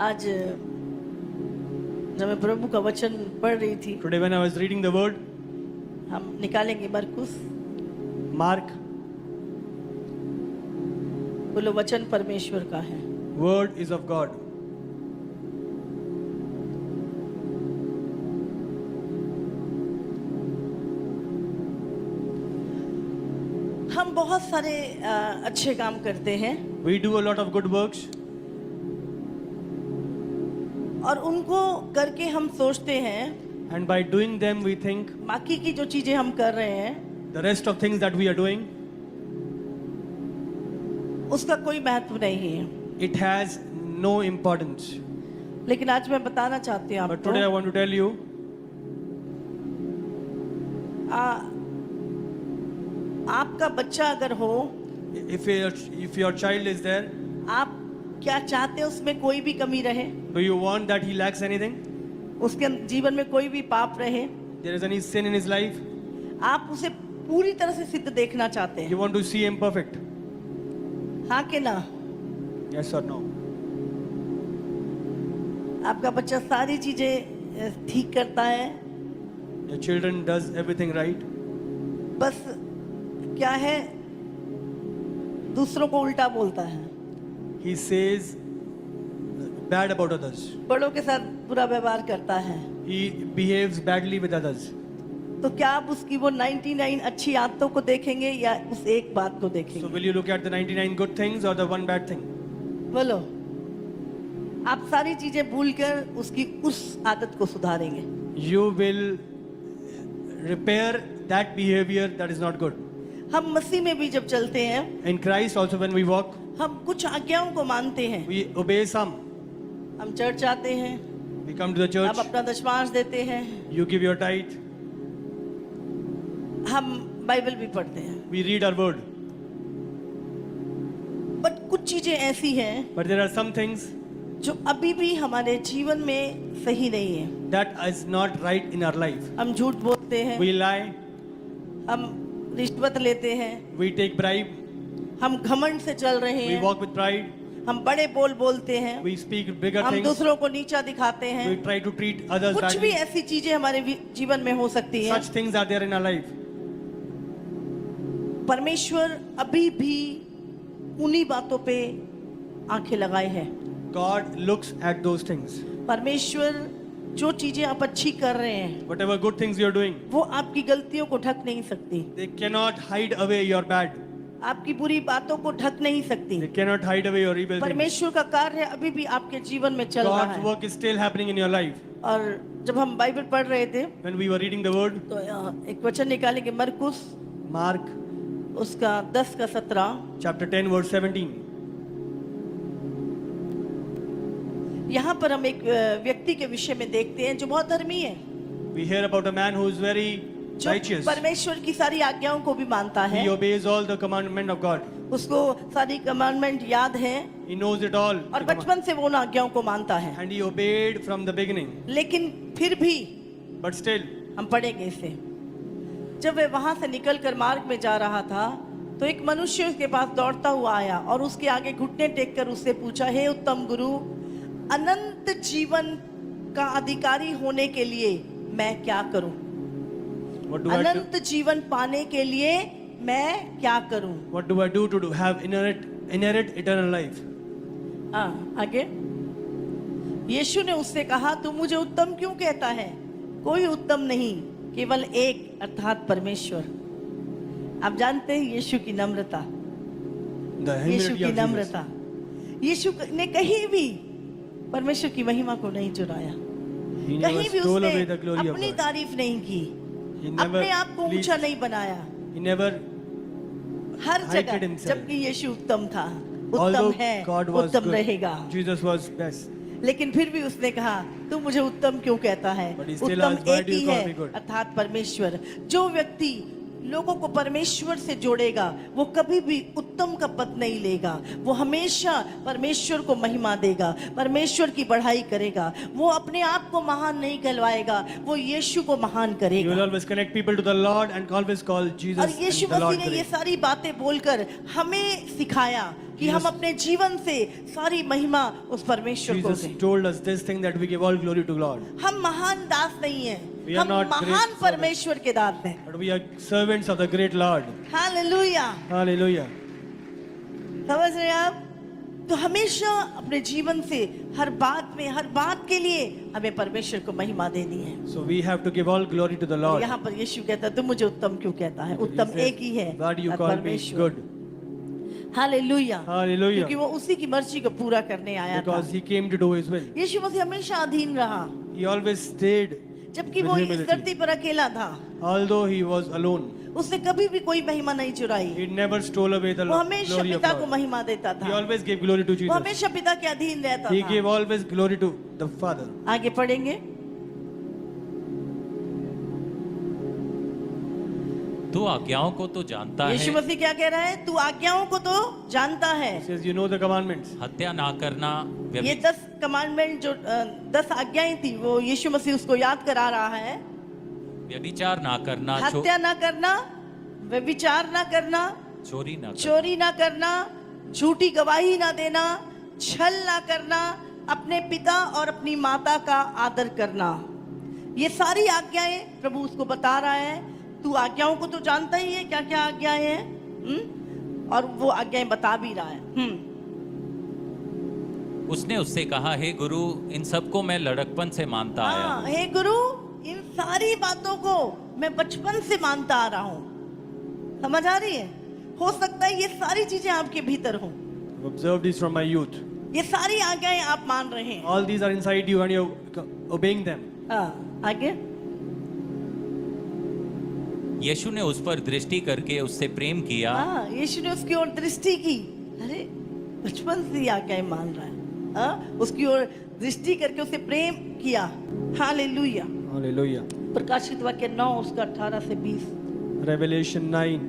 आज जब मैं प्रभु का वचन पढ़ रही थी, Today when I was reading the word, हम निकालेंगे मरकुस। Mark, बोलो वचन परमेश्वर का है। word is of God. हम बहुत सारे अच्छे काम करते हैं We do a lot of good works, और उनको करके हम सोचते हैं and by doing them we think बाकी की जो चीजें हम कर रहे हैं the rest of things that we are doing, उसका कोई महत्व नहीं है। it has no importance. लेकिन आज मैं बताना चाहती हूँ But today I आपको, want to tell you, आपका बच्चा अगर हो, if your child is there, आप क्या चाहते हैं उसमें कोई भी कमी रहे, do you want that he lacks anything? उसके जीवन में कोई भी पाप रहे, There is any sin in his life? आप उसे पूरी तरह से सिद्ध देखना चाहते हैं, You want to see him perfect? हाँ कि ना? Yes or no? आपका बच्चा सारी चीजें ठीक करता है, Your children does everything right, बस क्या है, दूसरों को उल्टा बोलता है, he says bad about others, बड़ों के साथ बुरा व्यवहार करता है। he behaves badly with others. तो क्या आप उसकी वो 99 अच्छी आदतों को देखेंगे या उस एक बात को So देखेंगे? will you look at the 99 good things or the one bad thing? बोलो, आप सारी चीजें भूलकर उसकी उस आदत को सुधारेंगे। You will repair that behavior that is not good. हम मसीह में भी जब चलते हैं, In Christ also when we walk, हम कुछ आज्ञाओं को मानते हैं, we obey some. हम चर्च आते हैं, We come to the church, आप अपना दशमांश देते हैं, you give your tithe, हम बाइबल भी पढ़ते हैं, we read our word. But कुछ चीजें ऐसी हैं But there are some things जो अभी भी हमारे जीवन में सही नहीं है। that is not right in our life. हम झूठ बोलते हैं, We lie, हम रिश्वत लेते हैं, we take bribe, हम घमंड से चल रहे we हैं, walk with pride, हम बड़े बोल बोलते हैं, we speak bigger हम things, दूसरों को नीचा दिखाते हैं। we try to treat others कुछ भी badly. ऐसी चीजें हमारे जीवन में हो सकती हैं। Such things are there in our life. परमेश्वर अभी भी उन्हीं बातों पे आंखें लगाए है। God looks at those things. परमेश्वर जो चीजें आप अच्छी कर रहे हैं, Whatever good things you are doing, वो आपकी गलतियों को ढक नहीं सकती, they cannot hide away your bad. आपकी बुरी बातों को ढक नहीं सकती। They cannot hide away your evil things. परमेश्वर का कार्य अभी भी आपके जीवन में चल रहा God's है। work is still happening in your life. और जब हम बाइबल पढ़ रहे थे When we were reading the word, तो एक वचन निकालेंगे, मरकुस Mark उसका 10 का 17। chapter 10 verse 17. यहाँ पर हम एक व्यक्ति के विषय में देखते हैं जो बहुत धर्मी है, We hear about a man who is very जो righteous. परमेश्वर की सारी आज्ञाओं को भी मानता है, He obeys all the commandment of God. उसको सारी कमांडमेंट याद है He knows it all. और बचपन से वो उन आज्ञाओं को मानता है। And he obeyed from the beginning. लेकिन फिर भी But still, हम पढ़ेंगे इसे, जब वह वहां से निकलकर मार्ग में जा रहा था तो एक मनुष्य उसके पास दौड़ता हुआ आया और उसके आगे घुटने टेककर उससे पूछा, हे उत्तम गुरु, अनंत जीवन का अधिकारी होने के लिए मैं क्या करूं? what do I do? अनंत जीवन पाने के लिए मैं क्या करूं? What do I do to have inherit eternal life? आगे यीशु ने उससे कहा, तू मुझे उत्तम क्यों कहता है? कोई उत्तम नहीं, केवल एक, अर्थात परमेश्वर। आप जानते हैं यीशु की नम्रता, The यीशु humility की of Jesus. नम्रता, यीशु ने कहीं भी परमेश्वर की महिमा को नहीं चुराया, He never कहीं भी stole उसने away the glory of अपनी God. तारीफ नहीं की, He never अपने आप को pleased- ऊंचा नहीं बनाया, He never, हर Heighted जगह। himself. जबकि यीशु उत्तम था, उत्तम although है, God was उत्तम good, रहेगा, Jesus was best. लेकिन फिर भी उसने कहा, तू मुझे उत्तम क्यों कहता है? But he still उत्तम asked, why एक do you ही call है, me good? अर्थात परमेश्वर। जो व्यक्ति लोगों को परमेश्वर से जोड़ेगा वो कभी भी उत्तम का पद नहीं लेगा। वो हमेशा परमेश्वर को महिमा देगा, परमेश्वर की बढ़ाई करेगा। वो अपने आप को महान नहीं कहलवाएगा, वो यीशु को महान You will करेगा। always connect people to the Lord and always call Jesus और यीशु and the Lord मसीह ने ये great. सारी बातें बोलकर हमें सिखाया कि हम अपने जीवन से सारी महिमा उस परमेश्वर को Jesus दें। told us this thing that we give all glory to Lord. हम महान दास नहीं हैं, We are हम not great महान servants. परमेश्वर के दास हैं। But we are servants of the great Lord. Hallelujah. Hallelujah. समझ रहे हैं आप? तो हमेशा अपने जीवन से हर बात के लिए हमें परमेश्वर को महिमा देनी है। So we have to give all glory to the Lord. यहाँ पर यीशु कहता है तू मुझे उत्तम क्यों कहता है? उत्तम He says, एक ही है, God, you और call me परमेश्वर। good hallelujah. Hallelujah. क्योंकि वो उसी की मर्जी को पूरा करने आया था। because he came to do his will. यीशु मसीह हमेशा अधीन रहा, He always stayed जबकि with वो इस humility. धरती पर अकेला था। Although he was alone, उसने कभी भी कोई महिमा नहीं चुराई। he never stole away the वो हमेशा glory of पिता को God. महिमा देता He था। always gave glory to वो Jesus. हमेशा पिता के अधीन रहता He था। gave always glory to the Father. आगे पढ़ेंगे। तू आज्ञाओं को तो जानता यीशु है, मसीह क्या कह रहा है? तू आज्ञाओं को तो जानता है। He says, you know the commandments. हत्या ना करना, ये 10 कमांडमेंट जो 10 आज्ञाएं थी वो यीशु मसीह उसको याद करा रहा है। व्यभिचार ना करना, हत्या ना करना, व्यभिचार ना करना, चोरी ना करना, चोरी ना करना, झूठी गवाही ना देना, छल ना करना, अपने पिता और अपनी माता का आदर करना। ये सारी आज्ञाएं प्रभु उसको बता रहा है। तू आज्ञाओं को तो जानता ही है, क्या क्या आज्ञाएं हैं, और वो आज्ञाएं बता भी रहा है। उसने उससे कहा, हे गुरु, इन सबको मैं लड़कपन से मानता आया हाँ, हूँ। हे गुरु, इन सारी बातों को मैं बचपन से मानता आ रहा हूँ। समझ आ रही है? हो सकता है ये सारी चीजें आपके भीतर हों, I've observed this from my youth. ये सारी आज्ञाएं आप मान रहे हैं। All these are inside you and you're obeying them. हाँ, आगे। यीशु ने उस पर दृष्टि करके उससे प्रेम किया। हाँ, यीशु ने उसकी ओर दृष्टि की। अरे बचपन से ही आज्ञाएं मान रहा है। हाँ, उसकी ओर दृष्टि करके उसे प्रेम किया। हालेलुया। Hallelujah. प्रकाशित वाक्य 9 उसका 18 से 20। Revelation 9.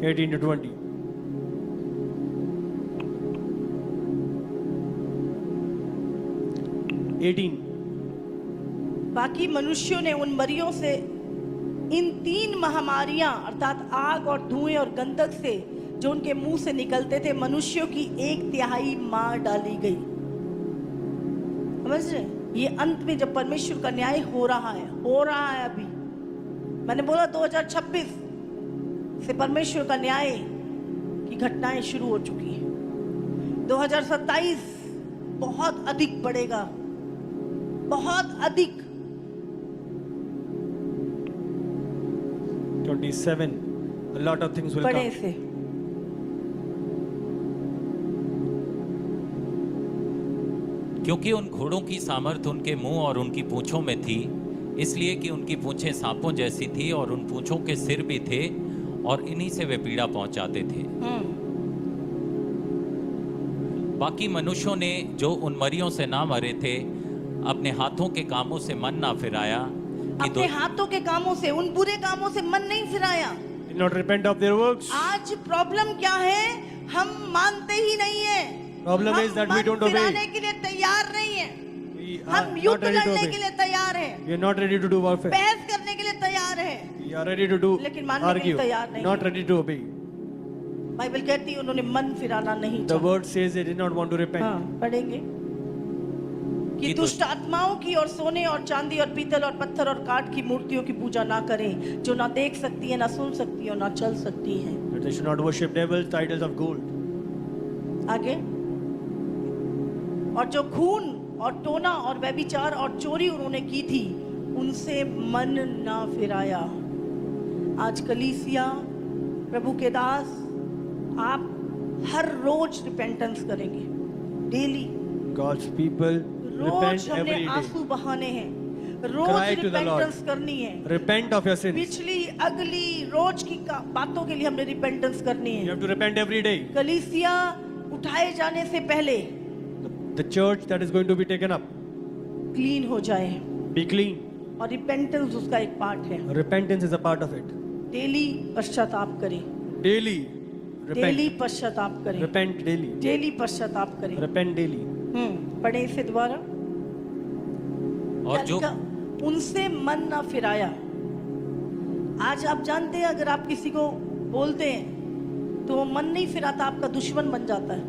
18 to 20. बाकी मनुष्यों ने उन मरियों से इन 3 महामारियां अर्थात आग और धुएं और गंधक से जो उनके मुंह से निकलते थे, मनुष्यों की 1/3 मार डाली गई। समझ रहे? ये अंत में जब परमेश्वर का न्याय हो रहा है अभी। मैंने बोला 2026 से परमेश्वर का न्याय की घटनाएं शुरू हो चुकी हैं। 2027 बहुत अधिक बढ़ेगा, बहुत अधिक। 27. A lot of things will बड़े come. से क्योंकि उन घोड़ों की सामर्थ उनके मुंह और उनकी पूंछों में थी, इसलिए कि उनकी पूंछें सांपों जैसी थी और उन पूंछों के सिर भी थे, और इन्हीं से वे पीड़ा पहुंचाते थे। बाकी मनुष्यों ने जो उन मरियों से ना मरे थे, अपने हाथों के कामों से मन ना फिराया कि अपने हाथों के कामों से, उन बुरे कामों से मन नहीं फिराया। Did not repent of their works. आज प्रॉब्लम क्या है? हम मानते ही नहीं है। Problem is that we हम don't मन obey. फिराने के लिए तैयार नहीं है। We are हम not युद्ध ready to लड़ने के obey. लिए तैयार हैं, We are not ready to do warfare. बहस करने के लिए तैयार हैं। We are ready to do लेकिन मानने के लिए argue. तैयार नहीं। Not ready to obey. Bible कहती है उन्होंने मन फिराना नहीं The चाहा। word says they did not want to repent. हाँ, पढ़ेंगे कि कि दुष्ट आत्माओं की और सोने और चांदी और पीतल और पत्थर और काठ की मूर्तियों की पूजा ना करें, जो ना देख सकती है, ना सुन सकती है और ना चल सकती है। That they should not worship devils, idols of gold. आगे, और जो खून और टोना और व्यभिचार और चोरी उन्होंने की थी, उनसे मन ना फिराया। आज कलीसिया, प्रभु के दास, आप हर रोज रिपेंटेंस करेंगे, डेली। God's people रोज repent हमने every day. आंसू बहाने हैं, रोज Cry to the Lord. Repentance करनी है। Repent of your sins. पिछली अगली रोज की बातों के लिए हमने रिपेंटेंस करनी You है। have to repent every day. कलीसिया उठाए जाने से पहले The church that is going to be taken up clean हो जाए, Be clean. और रिपेंटेंस उसका एक पार्ट है। Repentance is a part of it. Daily पश्चाताप करें, Daily डेली repent. पश्चाताप करें, Repent daily. डेली पश्चाताप करें। Repent daily. पढ़े इसे दोबारा। और जो क्या लिखा? उनसे मन ना फिराया। आज आप जानते हैं अगर आप किसी को बोलते हैं तो वो मन नहीं फिराता, आपका दुश्मन बन जाता है,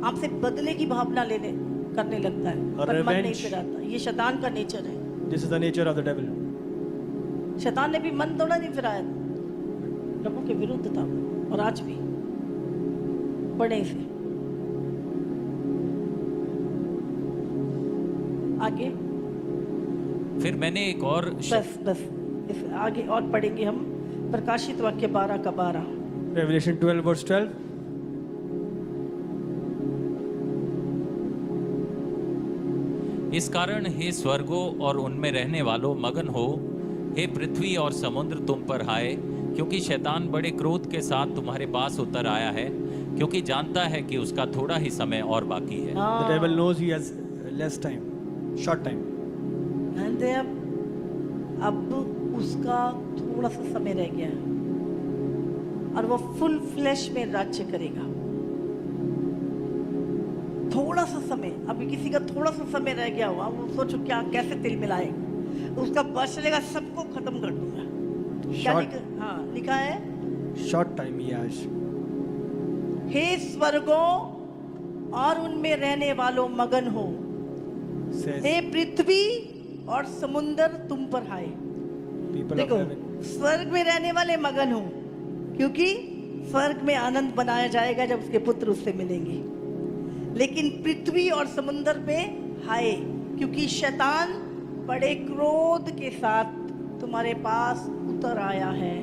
आपसे बदले की भावना लेने करने लगता है, और पर मन नहीं revenge। फिराता। ये शैतान का नेचर है। This is the nature of the devil. शैतान ने भी मन थोड़ा नहीं फिराया, प्रभु के विरुद्ध था और आज भी। पढ़े इसे आगे। फिर मैंने एक और बस इस आगे और पढ़ेंगे हम। प्रकाशित वाक्य 12 का 12। Revelation 12 verse 12. इस कारण हे स्वर्गों और उनमें रहने वालों मगन हो, हे पृथ्वी और समुद्र तुम पर हाय, क्योंकि शैतान बड़े क्रोध के साथ तुम्हारे पास उतर आया है, क्योंकि जानता है कि उसका थोड़ा ही समय और बाकी है। The devil knows he has less time, short time. जानते हैं अब उसका थोड़ा सा समय रह गया है और वो फुल फ्लैश में राज्य करेगा। थोड़ा सा समय, अभी किसी का थोड़ा सा समय रह गया हुआ, वो सोचो क्या कैसे तिल मिलाएगा, उसका बस चलेगा, सबको खत्म कर दूंगा। क्या Short, लिखा है? short time he has. हे स्वर्गों और उनमें रहने वालों मगन हो, Says हे पृथ्वी और समुंदर तुम पर हाय। people of देखो, heaven. स्वर्ग में रहने वाले मगन हो, क्योंकि स्वर्ग में आनंद बनाया जाएगा जब उसके पुत्र उससे मिलेंगे। लेकिन पृथ्वी और समुंदर पे हाय, क्योंकि शैतान बड़े क्रोध के साथ तुम्हारे पास उतर आया है।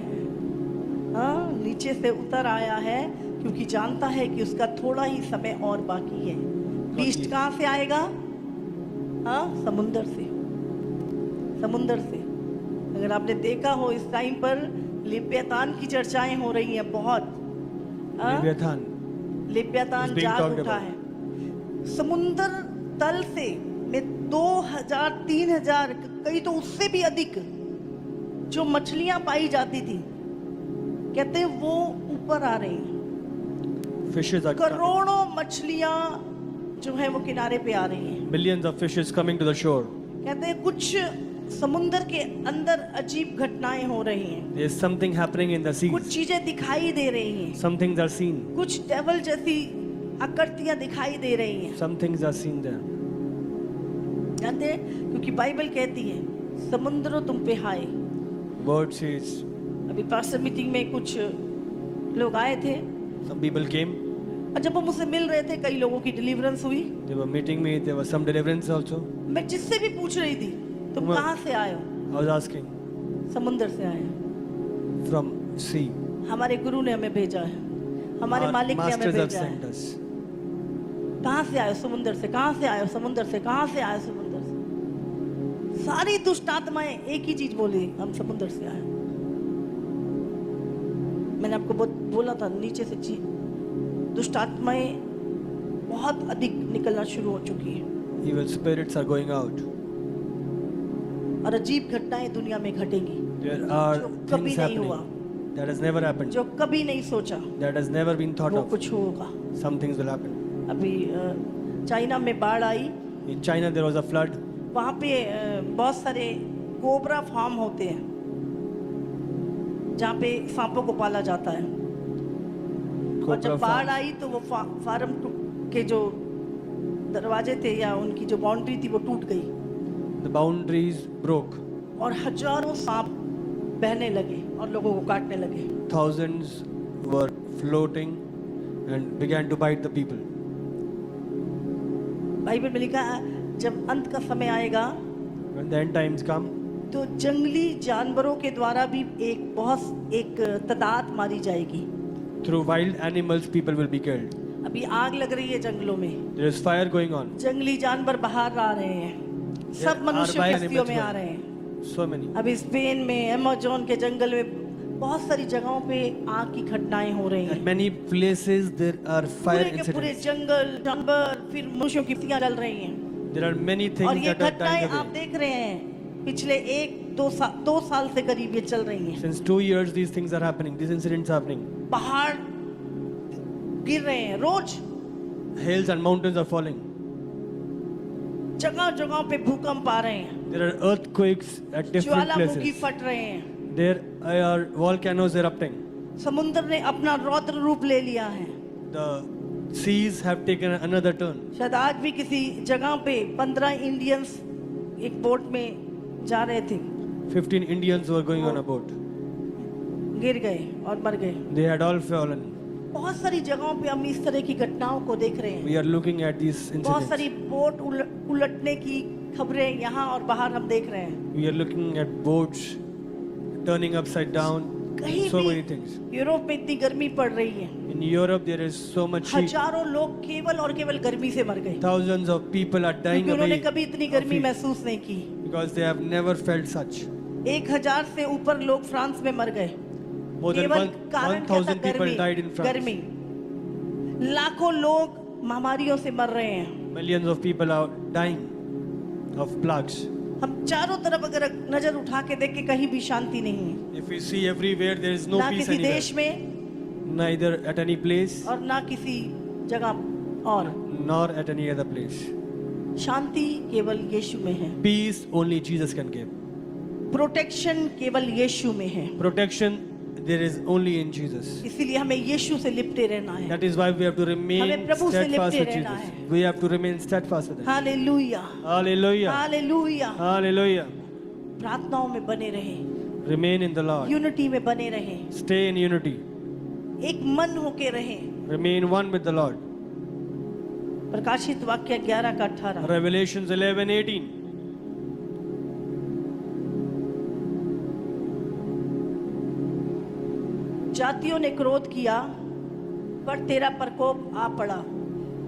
हाँ, नीचे से उतर आया है, क्योंकि जानता है कि उसका थोड़ा ही समय और बाकी है। बीस्ट कहाँ से आएगा? हाँ, समुंदर से। समुंदर से अगर आपने देखा हो इस टाइम पर लिव्यातान की चर्चाएं हो रही हैं बहुत। Leviathan. लिव्यातान Is being जाग talked उठा about. है। समुंदर तल से में 2000 3000 कई तो उससे भी अधिक जो मछलियां पाई जाती थी, कहते हैं वो ऊपर आ रही हैं। Fishes are coming. करोड़ों मछलियां जो है वो किनारे पे आ रही हैं। Millions of fishes coming to the shore. कहते हैं कुछ समुंदर के अंदर अजीब घटनाएं हो रही हैं, There's something happening in the कुछ seas. चीजें दिखाई दे रही हैं, Some things are seen. कुछ डेवल जैसी आकृतियां दिखाई दे रही हैं। Some things are seen there. जानते हैं, क्योंकि बाइबल कहती है समुद्र तुम पे हाय। Word says, अभी पास्टर मीटिंग में कुछ लोग आए थे some people came. और जब हम मुझसे मिल रहे थे, कई लोगों की डिलीवरेंस हुई। They were meeting me. There was some deliverance also. मैं जिससे भी पूछ रही थी तुम मैं- कहाँ से आए हो, I was asking समुद्र से आए हैं। from sea. हमारे गुरु ने हमें भेजा है, हमारे Our मालिक ने हमें masters have भेजा है। sent us. कहाँ से आए हो? समुद्र से। कहाँ से आए हो? समुद्र से। कहाँ से आए हो? समुद्र से। सारी दुष्ट आत्माएं एक ही चीज बोली, हम समुद्र से आए। मैंने आपको बोला था नीचे से दुष्ट आत्माएं बहुत अधिक निकलना शुरू हो चुकी है Evil spirits are going out. और अजीब घटनाएं दुनिया में घटेंगी There are जो कभी things नहीं हुआ, happening that has never happened. जो कभी नहीं सोचा That has never been thought वो of. कुछ होगा। Some things will happen. अभी चाइना में बाढ़ आई, In China there was a flood. वहाँ पे बहुत सारे कोबरा फार्म होते हैं जहाँ पे सांपों को पाला जाता है। और Cobra जब बाढ़ farms. आई तो वो फार्म के जो दरवाजे थे या उनकी जो बाउंड्री थी वो टूट गई The boundaries broke. और हजारों सांप बहने लगे और लोगों को काटने लगे। Thousands were floating and began to bite the people. Bible में लिखा है जब अंत का समय आएगा When the end times come, तो जंगली जानवरों के द्वारा भी एक तादाद मारी जाएगी। through wild animals people will be killed. अभी आग लग रही है जंगलों में, There is fire going on. जंगली जानवर बाहर आ रहे हैं, सब There मनुष्य are wild बस्तियों में animals आ रहे हैं। So many. अभी स्पेन में अमेज़न के जंगल में बहुत सारी जगहों पे आग की घटनाएं हो रही At हैं। many places there are fire पूरे के पूरे incidents. जंगल जानवर फिर मनुष्यों की बस्तियां जल रही हैं। There are many और things ये that are dying घटनाएं आप away. देख रहे हैं पिछले 2 साल से करीब ये चल रही हैं। Since 2 years, these things are happening. These incidents are happening. पहाड़ गिर रहे हैं रोज, Hills and mountains are falling. जगह जगह पे भूकंप आ रहे हैं, There are earthquakes at different Jwalamukhi places. फट रहे हैं, There are volcanoes erupting. समुद्र ने अपना रौद्र रूप ले लिया है। The seas have taken another turn. शायद आज भी किसी जगह पे 15 इंडियंस एक बोट में जा रहे थे, 15 Indians were going on a boat. गिर गए और मर गए। They had all fallen. बहुत सारी जगहों पे हम इस तरह की घटनाओं को देख रहे हैं। We are looking at these बहुत incidents. सारी बोट उलटने की खबरें यहाँ और बाहर हम देख रहे हैं। We are looking at boats turning upside down. कहीं So many भी things. यूरोप में इतनी गर्मी पड़ रही है, In Europe, there is so much heat. हजारों लोग केवल और केवल गर्मी से मर गए, Thousands of people are dying क्योंकि उन्होंने away कभी इतनी of गर्मी heat महसूस नहीं की। because they have never felt such. 1000 से ऊपर लोग फ्रांस में मर गए, More than केवल कारण क्या था? 1,000 people died in France. गर्मी। लाखों लोग महामारियों से मर रहे हैं। Millions of people are dying of plagues. हम चारों तरफ अगर नजर उठा के देख के कहीं भी शांति नहीं है, If we see everywhere, there is no ना peace किसी anywhere. देश में Neither at any place और ना किसी जगह और। nor at any other place. शांति केवल यीशु में है, Peace only Jesus can give. Protection केवल यीशु में है। Protection there is only in Jesus. इसीलिए हमें यीशु से लिपटे रहना है। That is why we have to remain हमें प्रभु से steadfast लिपटे with रहना Jesus. है। We have to remain steadfast with Him. Hallelujah, Hallelujah. Hallelujah. Hallelujah. प्रार्थनाओं में बने रहे, Remain in the Lord. Unity में बने रहे, Stay in unity. एक मन होके रहे। Remain one with the Lord. प्रकाशित वाक्य 11 का 18। Revelations 11:18. जातियों ने क्रोध किया, पर तेरा प्रकोप आ पड़ा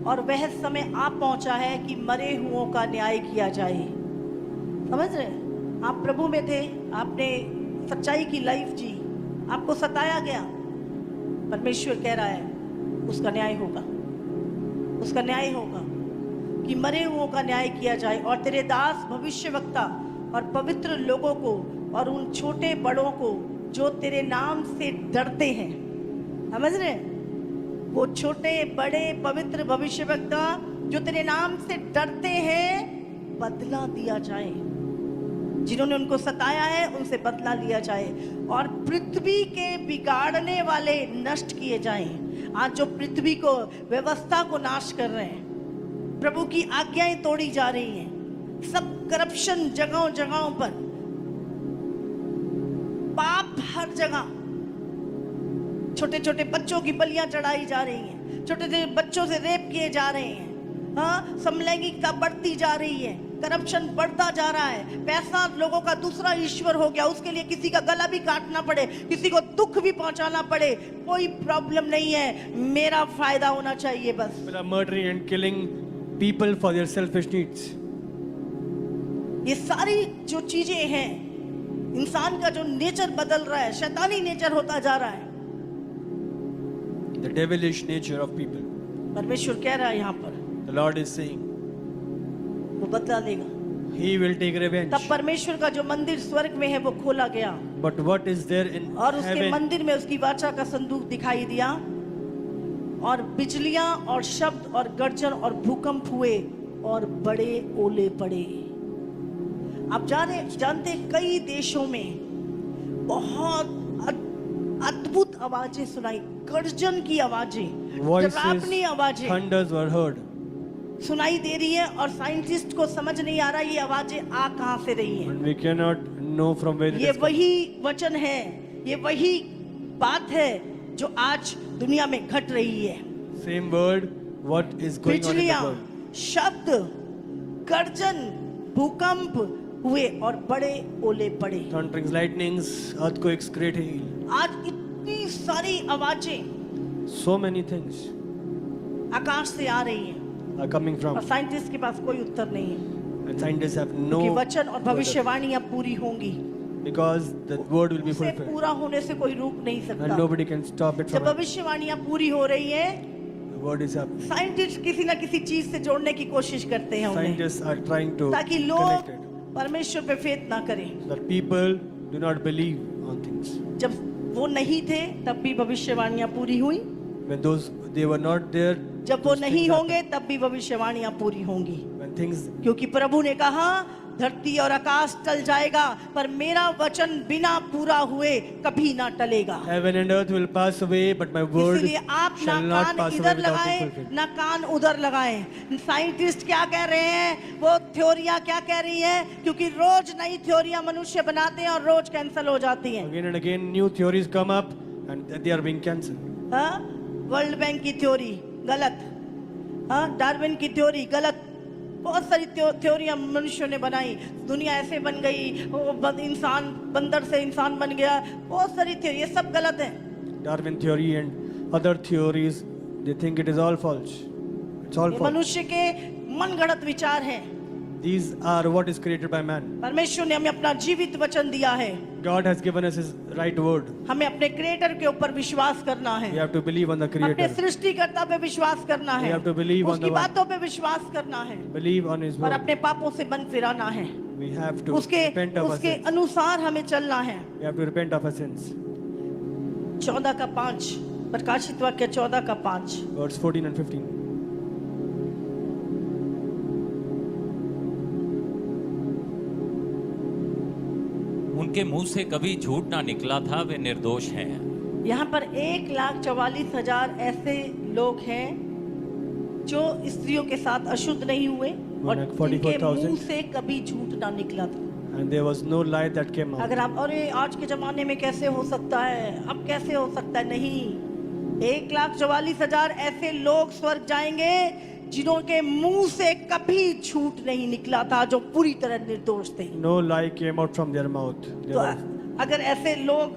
और वह समय आ पहुंचा है कि मरे हुओं का न्याय किया जाए। समझ रहे हैं? आप प्रभु में थे, आपने सच्चाई की लाइफ जी, आपको सताया गया, परमेश्वर कह रहा है उसका न्याय होगा, उसका न्याय होगा कि मरे हुओं का न्याय किया जाए और तेरे दास भविष्यवक्ता और पवित्र लोगों को और उन छोटे बड़ों को जो तेरे नाम से डरते हैं। समझ रहे हैं? वो छोटे बड़े पवित्र भविष्यवक्ता जो तेरे नाम से डरते हैं, बदला दिया जाए। जिन्होंने उनको सताया है उनसे बदला लिया जाए और पृथ्वी के बिगाड़ने वाले नष्ट किए जाएं। आज जो पृथ्वी को व्यवस्था को नाश कर रहे हैं, प्रभु की आज्ञाएं तोड़ी जा रही हैं, सब करप्शन जगहों जगहों पर, पाप हर जगह, छोटे छोटे बच्चों की बलियां चढ़ाई जा रही हैं, छोटे छोटे बच्चों से रेप किए जा रहे हैं, हाँ, समलैंगिकता बढ़ती जा रही है, करप्शन बढ़ता जा रहा है, पैसा लोगों का दूसरा ईश्वर हो गया, उसके लिए किसी का गला भी काटना पड़े, किसी को दुख भी पहुंचाना पड़े, कोई प्रॉब्लम नहीं है, मेरा फायदा होना चाहिए बस। People are murdering and killing people for their selfish needs. ये सारी जो चीजें हैं, इंसान का जो नेचर बदल रहा है, शैतानी नेचर होता जा रहा है। The devilish nature of people. परमेश्वर कह रहा है यहाँ पर, The Lord is saying वो बदला लेगा। He will take revenge. तब परमेश्वर का जो मंदिर स्वर्ग में है वो खोला गया But what is there in और उसके heaven? मंदिर में उसकी वाचा का संदूक दिखाई दिया और बिजलियां और शब्द और गर्जन और भूकंप हुए और बड़े ओले पड़े। आप जानते हैं कई देशों में बहुत अद्भुत आवाजें सुनाई, गर्जन की आवाजें, डरावनी Voices, आवाजें thunders were heard. सुनाई दे रही है और साइंटिस्ट को समझ नहीं आ रहा ये आवाजें आ कहां से रही हैं। And we cannot know from where it ये is coming. वही वचन है, ये वही बात है जो आज दुनिया में घट रही है। Same word, what is going on in the बिजलियां, world. शब्द, गर्जन, भूकंप हुए और बड़े ओले पड़े। Thunderings, lightnings, earthquakes, great hail. आज इतनी सारी आवाजें So many things आकाश से आ रही हैं are coming और from. साइंटिस्ट के पास कोई उत्तर नहीं है, And scientists have no क्योंकि वचन और word भविष्यवाणी अब पूरी होंगी। because the word will be उसे fulfilled. पूरा होने से कोई रोक नहीं And सकता। nobody can stop it जब from it. भविष्यवाणियां पूरी हो रही है, The word is happening. Scientist किसी ना किसी चीज से जोड़ने की कोशिश करते हैं उन्हें, Scientists are trying to ताकि connect लोग it. परमेश्वर पे फेथ ना करें। that people do not believe on things. जब वो नहीं थे तब भी भविष्यवाणियां पूरी हुई, When they were not there, जब वो those नहीं things होंगे तब भी भविष्यवाणियां पूरी होंगी, happened. When things, क्योंकि प्रभु ने कहा धरती और आकाश टल जाएगा पर मेरा वचन बिना पूरा हुए कभी ना टलेगा। heaven and earth will pass away, but my word इसीलिए आप ना shall not can't pass away इधर without being लगाएं fulfilled. ना कान उधर लगाएं। साइंटिस्ट क्या कह रहे हैं, वो थ्योरियां क्या कह रही हैं, क्योंकि रोज नई थ्योरियां मनुष्य बनाते हैं और रोज कैंसिल हो जाती हैं। Again and again, new theories come up, and they are being cancelled. हाँ, वर्ल्ड बैंक की थ्योरी गलत, हाँ, डार्विन की थ्योरी गलत, बहुत सारी थ्योरियां मनुष्यों ने बनाई, दुनिया ऐसे बन गई, वो इंसान बंदर से इंसान बन गया, बहुत सारी थ्योरी, ये सब गलत है। Darwin theory and other theories, they think it is all false. It's all ये false. मनुष्य के मनगढ़ंत विचार हैं। These are what is created by man. परमेश्वर ने हमें अपना जीवित वचन दिया है, God has given us His right word. हमें अपने क्रिएटर के ऊपर विश्वास करना है, We have to believe on the अपने Creator. सृष्टिकर्ता पे विश्वास करना We है, have to believe on उसकी the one. बातों पे विश्वास करना है Believe on His और word. अपने पापों से मन फिराना है, We have to उसके repent of our उसके sins. अनुसार हमें चलना है। We have to repent of our sins. 14:5 प्रकाशित वाक्य 14:5। Verse 14 and 15. उनके मुंह से कभी झूठ ना निकला था, वे निर्दोष हैं। यहाँ पर 1,44,000 ऐसे लोग हैं जो स्त्रियों के साथ अशुद्ध नहीं हुए और जिनके 144,000 मुंह से कभी झूठ ना निकला था। And there was no lie that came out. अगर आप अरे आज के जमाने में कैसे हो सकता है, अब कैसे हो सकता है, नहीं, 1,44,000 ऐसे लोग स्वर्ग जाएंगे जिन्होंने मुंह से कभी झूठ नहीं निकला था, जो पूरी तरह निर्दोष थे। No lie came out from their mouth. There तो was- अगर ऐसे लोग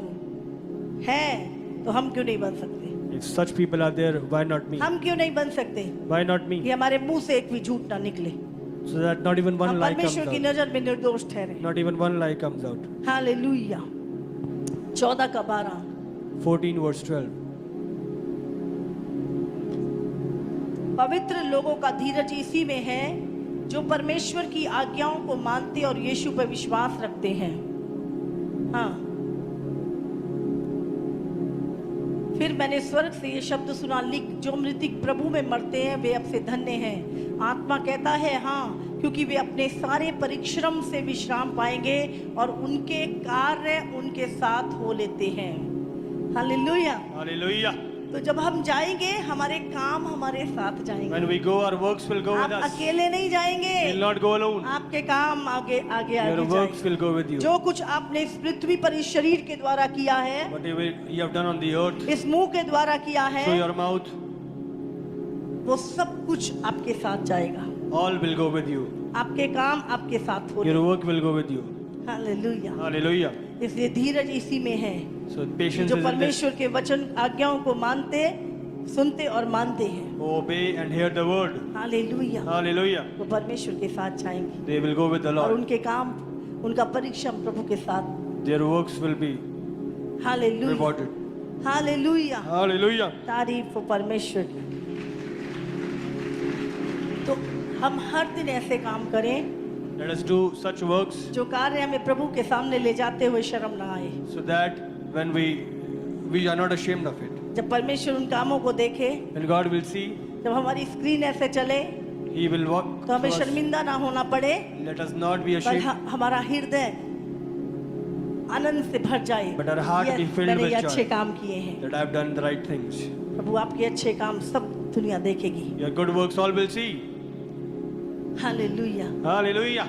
हैं तो हम क्यों नहीं बन सकते, If such people are there, why not me? हम क्यों नहीं बन सकते Why not me? कि हमारे मुंह से एक भी झूठ ना निकले, So that not even one हम lie comes परमेश्वर की out. नजर में निर्दोष ठहरे। Not even one lie comes out. Hallelujah. 14:12 14 verse 12. पवित्र लोगों का धीरज इसी में है जो परमेश्वर की आज्ञाओं को मानते और यीशु पर विश्वास रखते हैं। हाँ, फिर मैंने स्वर्ग से ये शब्द सुना, लिख, जो मृतक प्रभु में मरते हैं वे अब से धन्य हैं। आत्मा कहता है हाँ, क्योंकि वे अपने सारे परिश्रम से विश्राम पाएंगे और उनके कार्य उनके साथ हो लेते हैं। हालेलुया। Hallelujah. तो जब हम जाएंगे हमारे काम हमारे साथ जाएंगे, When we go, our works will go आप with us. अकेले नहीं जाएंगे, We will not go alone. आपके काम आगे आगे Your आगे works जाएंगे। will go with you. जो कुछ आपने इस पृथ्वी पर इस शरीर के द्वारा किया है, Whatever you have done on the earth, इस मुंह के द्वारा किया है, through your mouth, वो सब कुछ आपके साथ जाएगा। all will go with you. आपके काम आपके साथ हो। Your work will go with you. Hallelujah. Hallelujah. इसलिए धीरज इसी में है, So patience जो is in this. परमेश्वर के वचन आज्ञाओं को मानते, सुनते और मानते हैं। Obey and hear the word. Hallelujah. Hallelujah. वो परमेश्वर के साथ जाएंगे They will go with the और Lord. उनके काम, उनका परिश्रम प्रभु के साथ। Their works will be hallelujah. rewarded. Hallelujah. Hallelujah. तारीफ हो परमेश्वर की। तो हम हर दिन ऐसे काम करें Let us do such works जो कार्य हमें प्रभु के सामने ले जाते हुए शर्म ना आए। so that when we are not ashamed of it. जब परमेश्वर उन कामों को देखे, When God will see, जब हमारी स्क्रीन ऐसे चले, He will walk तो हमें through us. शर्मिंदा ना होना पड़े, Let us not be पर ashamed, हमारा हृदय आनंद से भर जाए। but our heart be filled मैंने with ये joy. अच्छे काम किए हैं। that I have done the right things. प्रभु आपके अच्छे काम सब दुनिया देखेगी। Your good works all will see. Hallelujah. Hallelujah.